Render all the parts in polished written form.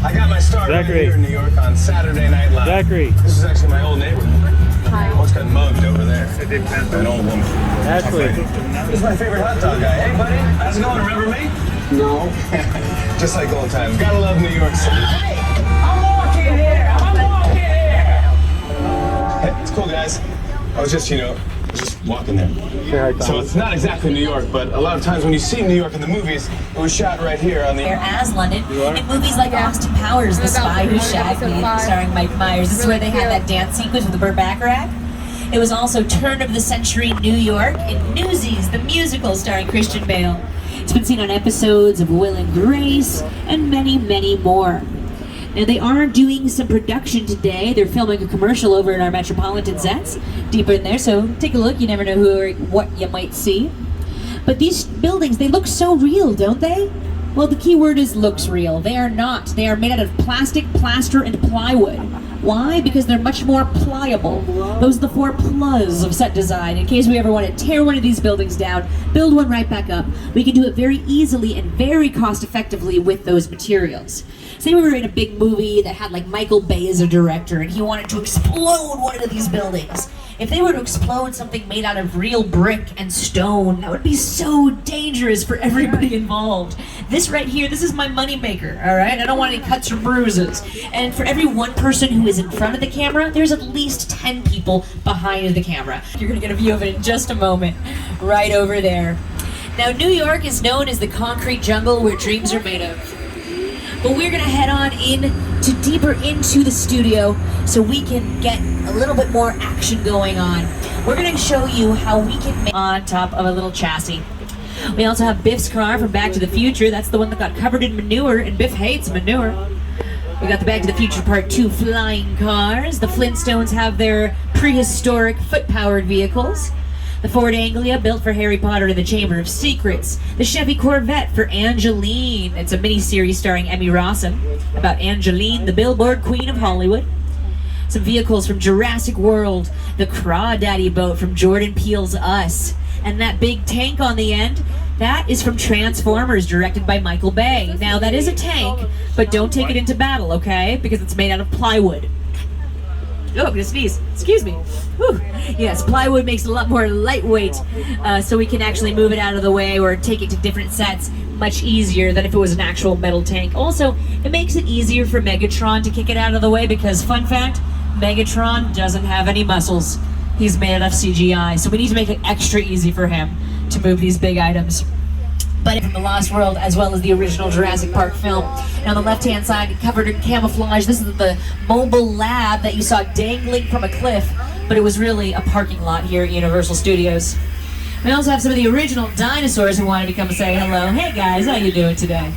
I got my start right here in New York on Saturday Night Live. Zachary. This is actually my old neighborhood. Hi. Almost got mugged over there. An old woman. Ashley. This is my favorite hot dog guy. Hey, buddy. How's it going? Remember me? No. Just like old times. Gotta love New York City. Hey, I'm walking here. Hey, it's cool, guys. I was just, just walking there. So it's not exactly New York, but a lot of times when you see New York in the movies, it was shot right here on the... As London, in movies like Austin Powers, The Spy Who Shagged Me, starring Mike Myers. This is where they had that dance sequence with the Burt Bacharach. It was also turn of the century New York in Newsies, the musical starring Christian Bale. It's been seen on episodes of Will and Grace and many, many more. Now they are doing some production today. They're filming a commercial over at our Metropolitan sets, deeper in there, so take a look. You never know who or what you might see. But these buildings, they look so real, don't they? Well, the key word is looks real. They are not. They are made out of plastic, plaster, and plywood. Why? Because they're much more pliable. Those are the 4 plus of set design. In case we ever want to tear one of these buildings down, build one right back up, we can do it very easily and very cost effectively with those materials. Say we were in a big movie that had like Michael Bay as a director and he wanted to explode one of these buildings. If they were to explode something made out of real brick and stone, that would be so dangerous for everybody involved. This right here, this is my moneymaker, all right? I don't want any cuts or bruises. And for every one person who is in front of the camera, there's at least 10 people behind the camera. You're gonna get a view of it in just a moment, right over there. Now, New York is known as the concrete jungle where dreams are made of. But we're gonna head on deeper into the studio so we can get a little bit more action going on. We're gonna show you how we can make on top of a little chassis. We also have Biff's car from Back to the Future. That's the one that got covered in manure, and Biff hates manure. We got the Back to the Future Part 2 flying cars. The Flintstones have their prehistoric foot-powered vehicles. The Ford Anglia, built for Harry Potter and the Chamber of Secrets. The Chevy Corvette for Angeline. It's a mini-series starring Emmy Rossum about Angeline, the Billboard Queen of Hollywood. Some vehicles from Jurassic World. The Crawdaddy boat from Jordan Peele's Us. And that big tank on the end, that is from Transformers, directed by Michael Bay. Now, that is a tank, but don't take it into battle, okay? Because it's made out of plywood. Oh, I'm gonna sneeze. Excuse me. Whew. Yes, plywood makes it a lot more lightweight, so we can actually move it out of the way or take it to different sets much easier than if it was an actual metal tank. Also, it makes it easier for Megatron to kick it out of the way because, fun fact, Megatron doesn't have any muscles. He's made out of CGI, so we need to make it extra easy for him to move these big items. But from the Lost World, as well as the original Jurassic Park film. Now on the left-hand side, covered in camouflage, this is the mobile lab that you saw dangling from a cliff, but it was really a parking lot here at Universal Studios. We also have some of the original dinosaurs who wanted to come say hello. Hey guys, how you doing today?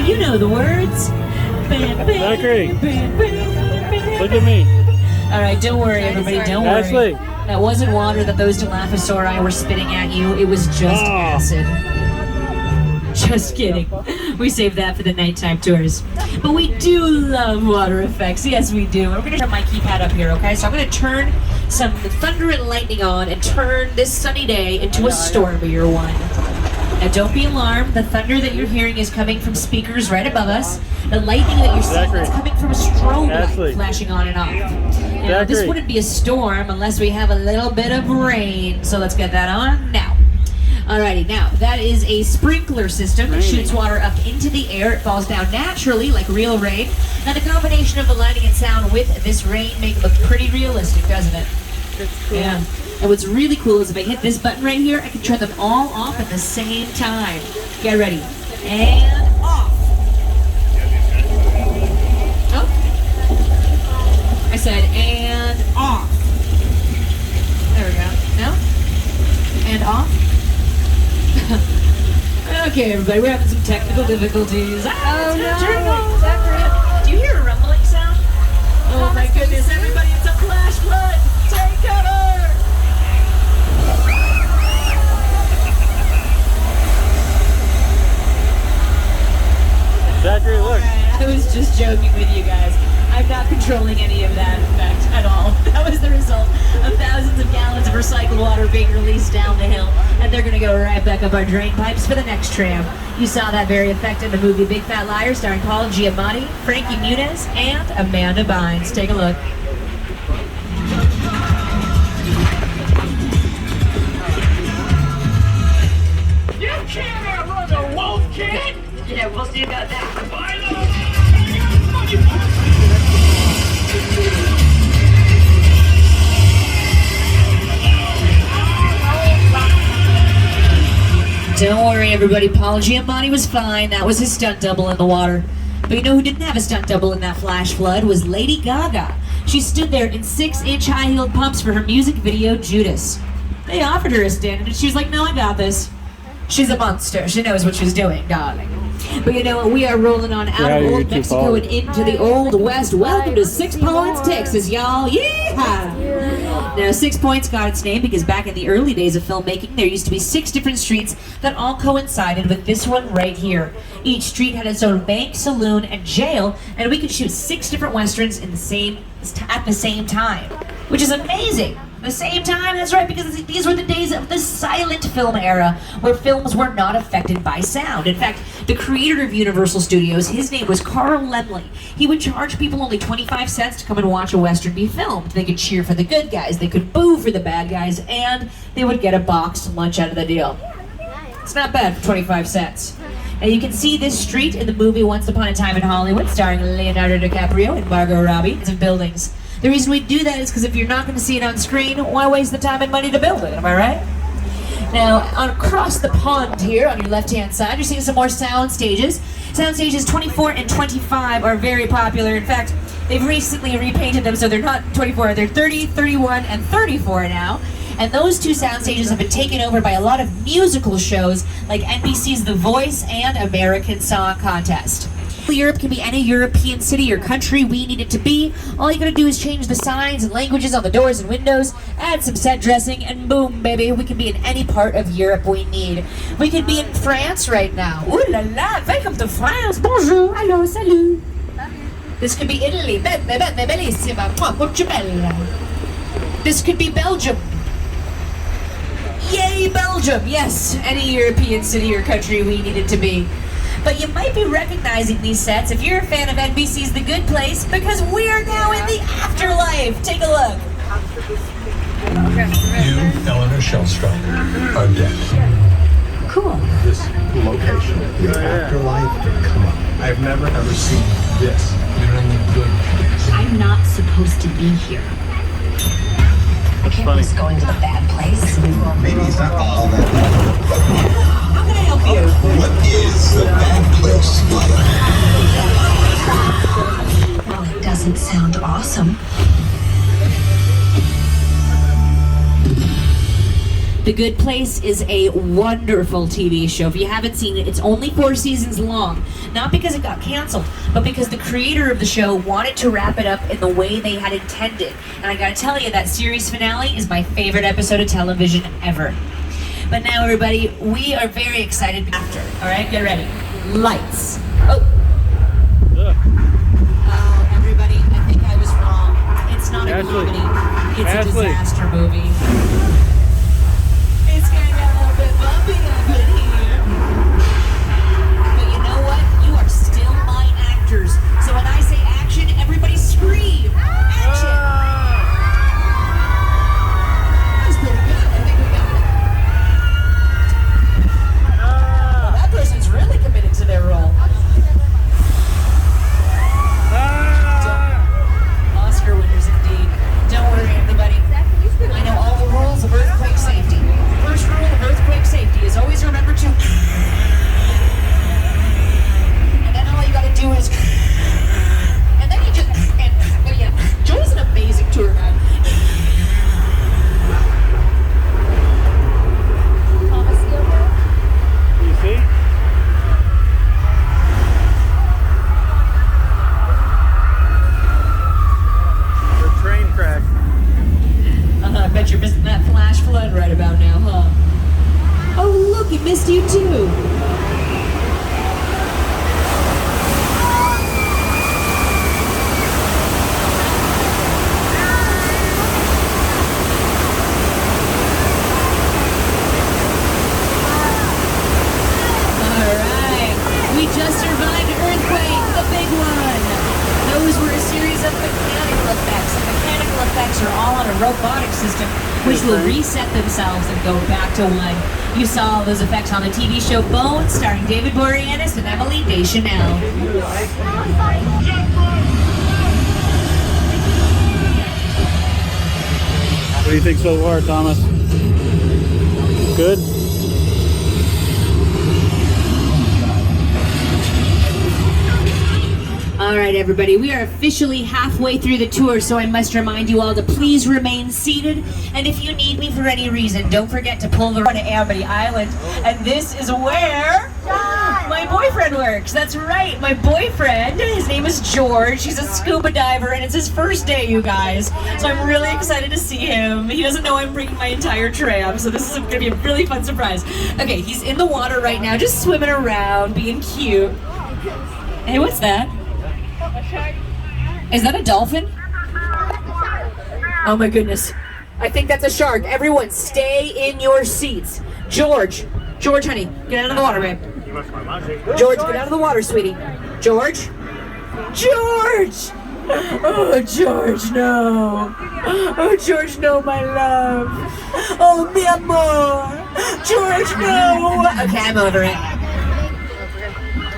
You know the words. Zachary, look at me. All right, don't worry, everybody. Don't worry. Ashley. That wasn't water that those Dilophosauri were spitting at you. It was just acid. Just kidding. We saved that for the nighttime tours. But we do love water effects. Yes, we do. We're going to turn my keypad up here, okay? So I'm going to turn some thunder and lightning on and turn this sunny day into a stormier one. Now don't be alarmed, the thunder that you're hearing is coming from speakers right above us. The lightning that you're seeing is coming from a strobe light flashing on and off. Now this wouldn't be a storm unless we have a little bit of rain, so let's get that on now. Alrighty, now that is a sprinkler system. It shoots water up into the air, it falls down naturally like real rain. Now the combination of the lighting and sound with this rain make it look pretty realistic, doesn't it? Yeah. And what's really cool is if I hit this button right here, I can turn them all off at the same time. Get ready. And off. Oh. I said, and off. There we go. Now? And off. Okay, everybody, we're having some technical difficulties. Oh no! Turn it off. Do you hear a rumbling sound? Oh my goodness, everybody, it's a flash flood! Take cover! Zachary, look. I was just joking with you guys. I'm not controlling any of that effect at all. That was the result of thousands of gallons of recycled water being released down the hill, and they're gonna go right back up our drain pipes for the next tram. You saw that very effect in the movie Big Fat Liar, starring Paul Giamatti, Frankie Muniz, and Amanda Bynes. Take a look. You can't outrun the wolf, kid! Yeah, we'll see about that. Don't worry, everybody. Paul Giamatti was fine. That was his stunt double in the water. But you know who didn't have a stunt double in that flash flood was Lady Gaga. She stood there in 6-inch high-heeled pumps for her music video, Judas. They offered her a stand, and she was like, no, I got this. She's a monster. She knows what she's doing, darling. But you know what? We are rolling on out of old Mexico and into the old West. Welcome to 6 Points, Texas, y'all. Yeehaw! Now, 6 Points got its name because back in the early days of filmmaking, there used to be 6 different streets that all coincided with this one right here. Each street had its own bank, saloon, and jail, and we could shoot 6 different westerns at the same time, which is amazing. The same time, that's right, because these were the days of the silent film era, where films were not affected by sound. In fact, the creator of Universal Studios, his name was Carl Laemmle. He would charge people only 25 cents to come and watch a Western be filmed. They could cheer for the good guys, they could boo for the bad guys, and they would get a boxed lunch out of the deal. It's not bad for 25 cents. And you can see this street in the movie Once Upon a Time in Hollywood, starring Leonardo DiCaprio and Margot Robbie. It's in buildings. The reason we do that is because if you're not going to see it on screen, why waste the time and money to build it, am I right? Now, across the pond here on your left-hand side, you're seeing some more sound stages. Sound stages 24 and 25 are very popular. In fact, they've recently repainted them so they're not 24, they're 30, 31, and 34 now. And those 2 sound stages have been taken over by a lot of musical shows like NBC's The Voice and American Song Contest. Europe can be any European city or country we need it to be. All you gotta do is change the signs and languages on the doors and windows, add some set dressing, and boom, baby, we can be in any part of Europe we need. We could be in France right now. Ooh la la, welcome to France. Bonjour, hello, salut. This could be Italy. Bene, bene, bellissima. Molto bella. This could be Belgium. Yay, Belgium! Yes, any European city or country we need it to be. But you might be recognizing these sets if you're a fan of NBC's The Good Place, because we are now in the afterlife. Take a look. You, Eleanor Shellstrop, are dead. Cool. This location, the afterlife, come on. I've never ever seen this. You're in the good place. I'm not supposed to be here. I can't risk going to the bad place. Maybe it's not all that. How can I help you? What is the bad place like? Well, it doesn't sound awesome. The Good Place is a wonderful TV show. If you haven't seen it, it's only 4 seasons long. Not because it got canceled, but because the creator of the show wanted to wrap it up in the way they had intended. And I gotta tell you, that series finale is my favorite episode of television ever. But now, everybody, we are very excited after. All right, get ready. Lights. Oh. Oh, everybody, I think I was wrong. It's not a comedy. It's a disaster movie. It's gonna get a little bit bumpy up in here. But you know what? You are still my actors. So when I say action, everybody scream. Action! That's pretty good. I think we got it. Well, that person's really committed to their role. Oscar winners indeed. Don't worry, everybody. I know all the rules of earthquake safety. First rule of earthquake safety is always remember to. And then all you gotta do is. And then you just. And yeah, Joe's an amazing tour guide. You see? The train crash. I bet you're missing that flash flood right about now, huh? Oh, look, it missed you too. will reset themselves and go back to one. You saw all those effects on the TV show Bones, starring David Boreanaz and Emily Deschanel. What do you think so far, Thomas? Good? All right, everybody, we are officially halfway through the tour, so I must remind you all to please remain seated. And if you need me for any reason, don't forget to pull the run to Amity Island. And this is where my boyfriend works. That's right, my boyfriend. His name is George. He's a scuba diver, and it's his first day, you guys. So I'm really excited to see him. He doesn't know I'm bringing my entire tram, so this is going to be a really fun surprise. Okay, he's in the water right now, just swimming around, being cute. Hey, what's that? Is that a dolphin? Oh my goodness. I think that's a shark. Everyone stay in your seats. George, honey, get out of the water, babe. George, get out of the water, sweetie. George? Oh, George, no. Oh, George, no, my love. Oh, mi amor. George, no. Okay, I'm over it.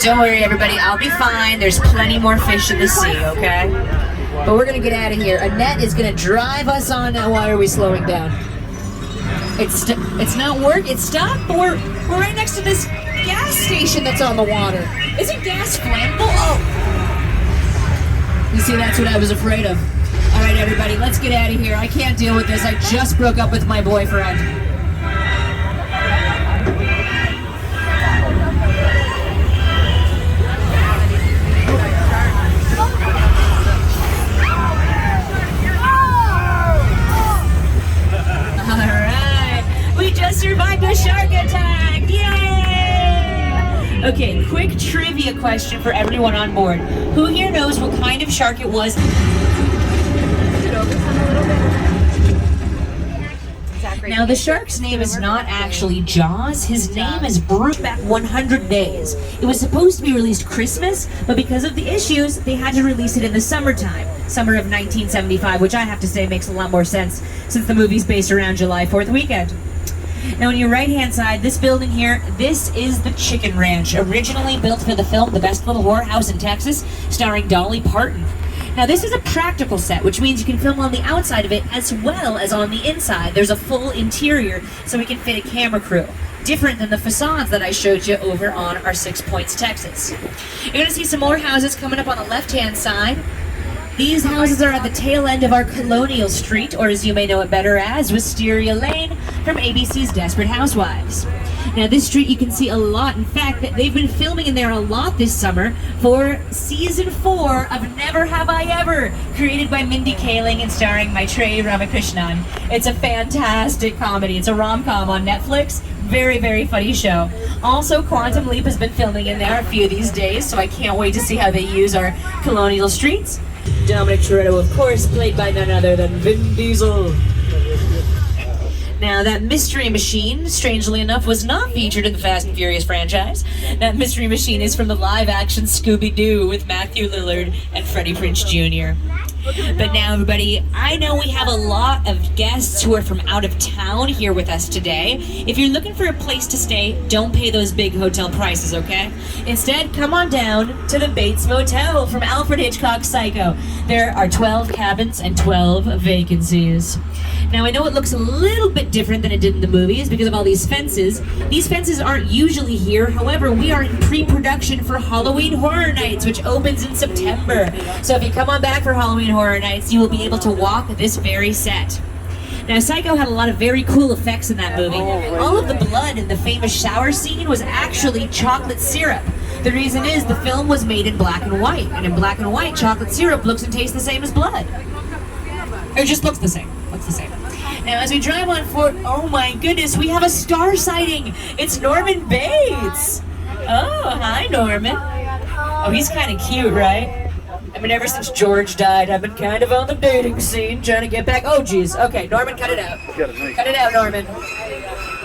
Don't worry, everybody, I'll be fine. There's plenty more fish in the sea, okay? But we're gonna get out of here. Annette is gonna drive us on. Now, why are we slowing down? It's not working. It stopped. But we're right next to this gas station that's on the water. Isn't gas flammable? Oh! You see, that's what I was afraid of. All right, everybody, let's get out of here. I can't deal with this. I just broke up with my boyfriend. Survived a shark attack! Yay! Okay, quick trivia question for everyone on board. Who here knows what kind of shark it was? Now, the shark's name is not actually Jaws. His name is Brokeback 100 Days. It was supposed to be released Christmas, but because of the issues, they had to release it in the summertime. Summer of 1975, which I have to say makes a lot more sense since the movie's based around July 4th weekend. Now, on your right-hand side, this building here, this is the Chicken Ranch, originally built for the film The Best Little Whorehouse in Texas, starring Dolly Parton. Now, this is a practical set, which means you can film on the outside of it as well as on the inside. There's a full interior, so we can fit a camera crew. Different than the facades that I showed you over on our 6 Points, Texas. You're going to see some more houses coming up on the left-hand side. These houses are at the tail end of our Colonial Street, or as you may know it better as, Wisteria Lane, from ABC's Desperate Housewives. Now, this street you can see a lot. In fact, they've been filming in there a lot this summer for Season 4 of Never Have I Ever, created by Mindy Kaling and starring Maitreyi Ramakrishnan. It's a fantastic comedy. It's a rom-com on Netflix. Very, very funny show. Also, Quantum Leap has been filming in there a few of these days, so I can't wait to see how they use our colonial streets. Dominic Toretto, of course, played by none other than Vin Diesel. Now, that mystery machine, strangely enough, was not featured in the Fast and Furious franchise. That mystery machine is from the live-action Scooby-Doo with Matthew Lillard and Freddie Prinze Jr. But now, everybody, I know we have a lot of guests who are from out of town here with us today. If you're looking for a place to stay, don't pay those big hotel prices, okay? Instead, come on down to the Bates Motel from Alfred Hitchcock's Psycho. There are 12 cabins and 12 vacancies. Now, I know it looks a little bit different than it did in the movies because of all these fences. These fences aren't usually here. However, we are in pre-production for Halloween Horror Nights, which opens in September. So if you come on back for Halloween Horror Nights, you will be able to walk this very set. Now, Psycho had a lot of very cool effects in that movie. All of the blood in the famous shower scene was actually chocolate syrup. The reason is the film was made in black and white, and in black and white, chocolate syrup looks and tastes the same as blood. Or just looks the same. Looks the same. Now, as we drive on forward, oh my goodness, we have a star sighting. It's Norman Bates. Oh, hi, Norman. Oh, he's kind of cute, right? I mean, ever since George died, I've been kind of on the dating scene, trying to get back. Oh, geez. Okay, Norman, cut it out. Cut it out, Norman.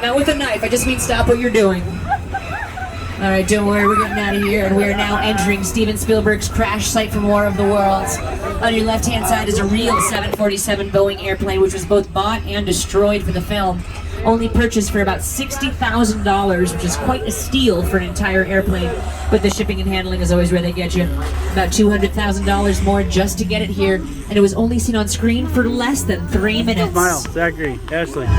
Not with a knife. I just mean stop what you're doing. All right, don't worry. We're getting out of here, and we're now entering Steven Spielberg's crash site from War of the Worlds. On your left-hand side is a real 747 Boeing airplane, which was both bought and destroyed for the film. Only purchased for about $60,000, which is quite a steal for an entire airplane. But the shipping and handling is always where they get you. About $200,000 more just to get it here, and it was only seen on screen for less than 3 minutes. Smile, Zachary, Ashley. The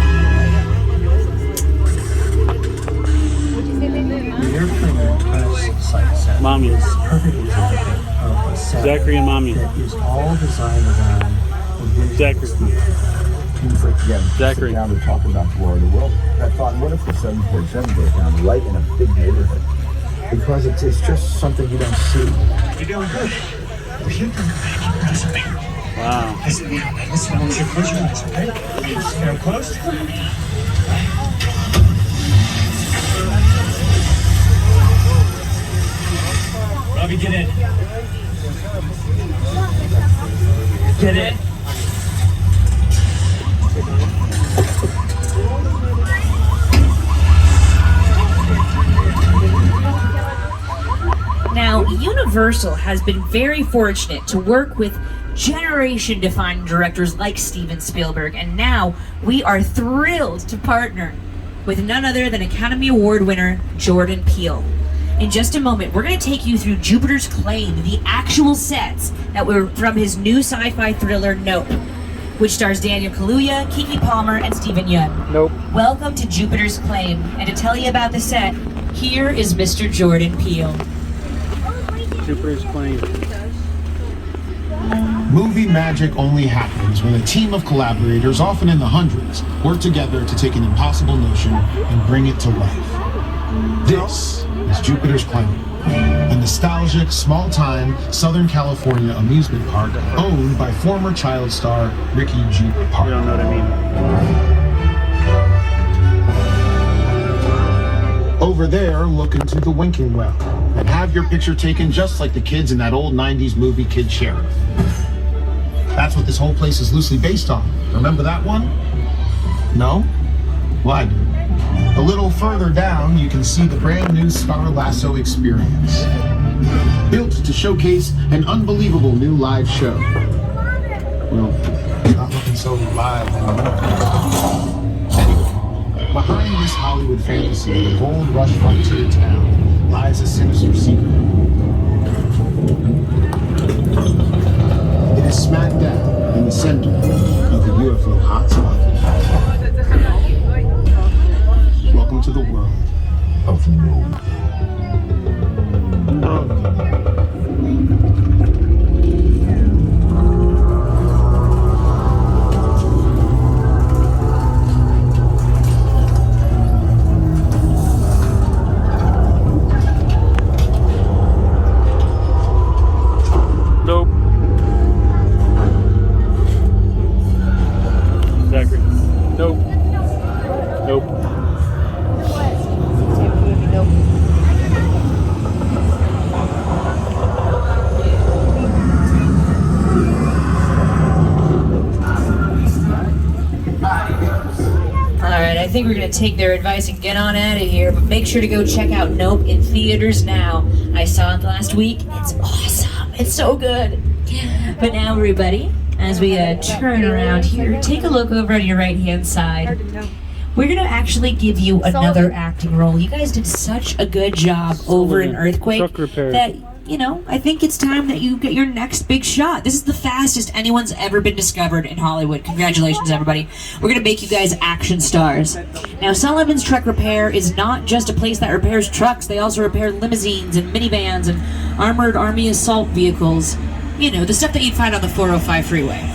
airplane that crashed site set Mommy. is perfect example of a set Zachary and Mommy. that is all designed around the vision. Zachary. Again, Zachary. sit down to talk about the war of the world. I thought, what if the 747 goes down right in a big neighborhood? Because it's just something you don't see. You're doing good. You're doing good. Wow. Listen, I want you to close your eyes, okay? Just get them closed. Robbie, get in. Get in. Now, Universal has been very fortunate to work with generation-defining directors like Steven Spielberg, and now we are thrilled to partner with none other than Academy Award winner Jordan Peele. In just a moment, we're going to take you through Jupiter's Claim, the actual sets that were from his new sci-fi thriller Nope, which stars Daniel Kaluuya, Keke Palmer, and Steven Yeun. Nope. Welcome to Jupiter's Claim, and to tell you about the set, here is Mr. Jordan Peele. Jupiter's Claim. Movie magic only happens when a team of collaborators, often in the hundreds, work together to take an impossible notion and bring it to life. This is Jupiter's Claim, a nostalgic, small-time Southern California amusement park owned by former child star Ricky G. You Park. don't know what I mean. Over there, look into the winking well and have your picture taken just like the kids in that old 90s movie Kid Sheriff. That's what this whole place is loosely based on. Remember that one? No? Well, I do. A little further down, you can see the brand new Star Lasso experience. Built to showcase an unbelievable new live show. Well, not looking so live anymore. Anyway, behind this Hollywood fantasy, the gold rush frontier town, lies a sinister secret. It is smack dab in the center of the UFO hotspot. Welcome to the world of the moon. Nope. Zachary. Nope. Nope. Alright, I think we're going to take their advice and get on out of here, but make sure to go check out Nope in theaters now. I saw it last week. It's awesome. It's so good. But now, everybody, as we turn around here, take a look over on your right-hand side. We're going to actually give you another acting role. You guys did such a good job over in Earthquake Truck repair. that, you know, I think it's time that you get your next big shot. This is the fastest anyone's ever been discovered in Hollywood. Congratulations, everybody. We're going to make you guys action stars. Now, Solomon's Truck Repair is not just a place that repairs trucks. They also repair limousines and minivans and armored army assault vehicles. You know, the stuff that you'd find on the 405 freeway.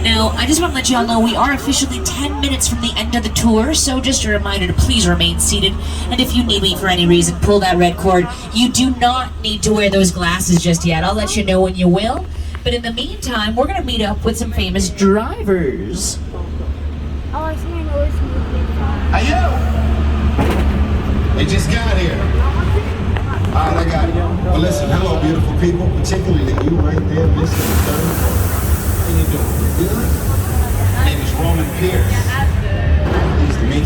Now, I just want to let you all know we are officially 10 minutes from the end of the tour, so just a reminder to please remain seated. And if you need me for any reason, pull that red cord. You do not need to wear those glasses just yet. I'll let you know when you will. But in the meantime, we're going to meet up with some famous drivers. Oh, I think I know this movie. Hey, yo! They just got here. All right, I got it. Well, listen, hello, beautiful people, particularly you right there, Mr. Third. How you doing? You good? My name is Roman Pierce. Pleased to meet